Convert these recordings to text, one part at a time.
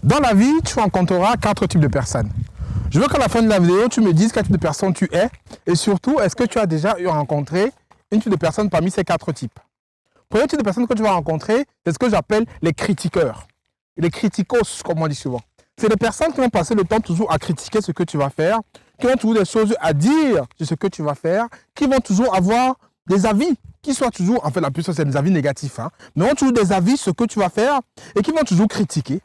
Dans la vie, tu rencontreras 4 types de personnes. Je veux qu'à la fin de la vidéo, tu me dises quel type de personne tu es et surtout, est-ce que tu as déjà rencontré une type de personne parmi ces 4 types. Premier type de personne que tu vas rencontrer, c'est ce que j'appelle les critiqueurs. Les criticos, comme on dit souvent. C'est des personnes qui vont passer le temps toujours à critiquer ce que tu vas faire, qui ont toujours des choses à dire sur ce que tu vas faire, qui vont toujours avoir des avis, qui soient toujours, en fait la plupart c'est des avis négatifs, mais ont toujours des avis sur ce que tu vas faire et qui vont toujours critiquer,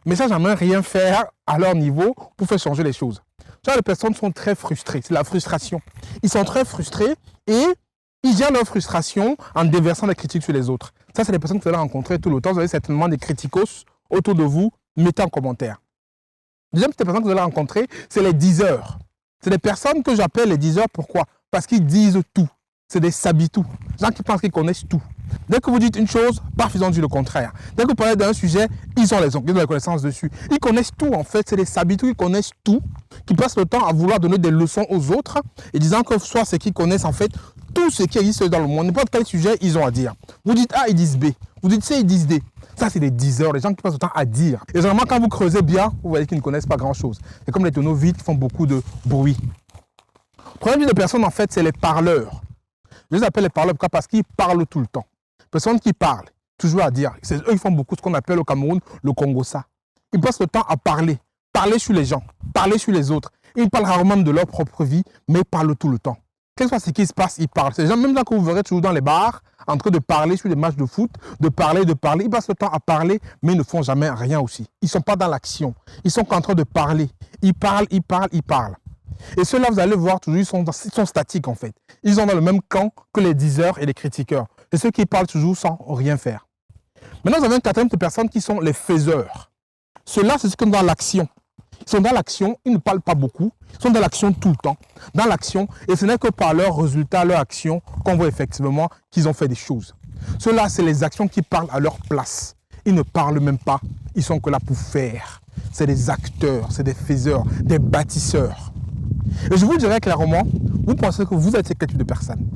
mais sans jamais rien faire à leur niveau pour faire changer les choses. Tu vois, les personnes sont très frustrées, c'est la frustration. Ils sont très frustrés et ils gèrent leur frustration en déversant des critiques sur les autres. Ça, c'est les personnes que vous allez rencontrer tout le temps. Vous avez certainement des criticos autour de vous. Mettez en commentaire. Deuxième type de personnes que vous allez rencontrer, c'est les diseurs. C'est des personnes que j'appelle les diseurs. Pourquoi? Parce qu'ils disent tout. C'est des sabitous. Des gens qui pensent qu'ils connaissent tout. Dès que vous dites une chose, paf, ils ont dit le contraire. Dès que vous parlez d'un sujet, ils ont les connaissances dessus. Ils connaissent tout en fait. C'est des sabitous qui connaissent tout, qui passent le temps à vouloir donner des leçons aux autres et disant que soit ce qu'ils connaissent en fait, tout ce qui existe dans le monde, n'importe quel sujet, ils ont à dire. Vous dites A, ils disent B. Vous dites C, ils disent D. Ça, c'est des diseurs, les gens qui passent le temps à dire. Et généralement, quand vous creusez bien, vous voyez qu'ils ne connaissent pas grand-chose. C'est comme les tonneaux vides qui font beaucoup de bruit. Le premier type de personnes, en fait, c'est les parleurs. Je les appelle les parleurs parce qu'ils parlent tout le temps. Personnes qui parlent, toujours à dire. C'est eux qui font beaucoup ce qu'on appelle au Cameroun le Congossa. Ils passent le temps à parler sur les gens, parler sur les autres. Ils parlent rarement de leur propre vie, mais ils parlent tout le temps. Quel que soit ce qui se passe, ils parlent. C'est les gens, même là que vous verrez toujours dans les bars, en train de parler sur des matchs de foot, de parler. Ils passent le temps à parler, mais ils ne font jamais rien aussi. Ils ne sont pas dans l'action. Ils sont qu'en train de parler. Ils parlent. Et ceux-là, vous allez voir toujours, ils sont statiques en fait. Ils sont dans le même camp que les diseurs et les critiqueurs. C'est ceux qui parlent toujours sans rien faire. Maintenant, vous avez un quatrième de personnes qui sont les faiseurs. Ceux-là, c'est ceux qui sont dans l'action. Ils sont dans l'action, ils ne parlent pas beaucoup, ils sont dans l'action tout le temps, dans l'action, et ce n'est que par leurs résultats, leur action, qu'on voit effectivement qu'ils ont fait des choses. Ceux-là, c'est les actions qui parlent à leur place. Ils ne parlent même pas, ils sont que là pour faire. C'est des acteurs, c'est des faiseurs, des bâtisseurs. Et je vous dirais clairement, vous pensez que vous êtes quel type de personne?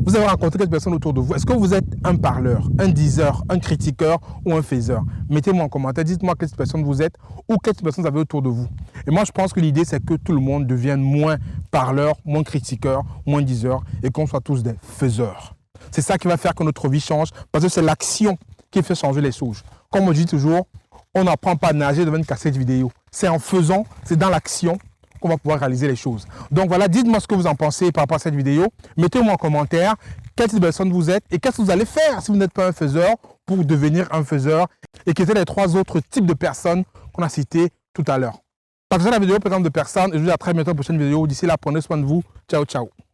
Vous avez rencontré quelques personnes autour de vous. Est-ce que vous êtes un parleur, un diseur, un critiqueur ou un faiseur? Mettez-moi en commentaire, dites-moi quelle personne vous êtes ou quelle personne vous avez autour de vous. Et moi, je pense que l'idée, c'est que tout le monde devienne moins parleur, moins critiqueur, moins diseur et qu'on soit tous des faiseurs. C'est ça qui va faire que notre vie change parce que c'est l'action qui fait changer les choses. Comme on dit toujours, on n'apprend pas à nager devant une cassette vidéo. C'est en faisant, c'est dans l'action qu'on va pouvoir réaliser les choses. Donc voilà, dites-moi ce que vous en pensez par rapport à cette vidéo. Mettez-moi en commentaire quelle type de personne vous êtes et qu'est-ce que vous allez faire si vous n'êtes pas un faiseur pour devenir un faiseur et quels étaient les 3 autres types de personnes qu'on a cités tout à l'heure. Partagez la vidéo par exemple de personnes et je vous dis à très bientôt dans une prochaine vidéo. D'ici là, prenez soin de vous. Ciao, ciao.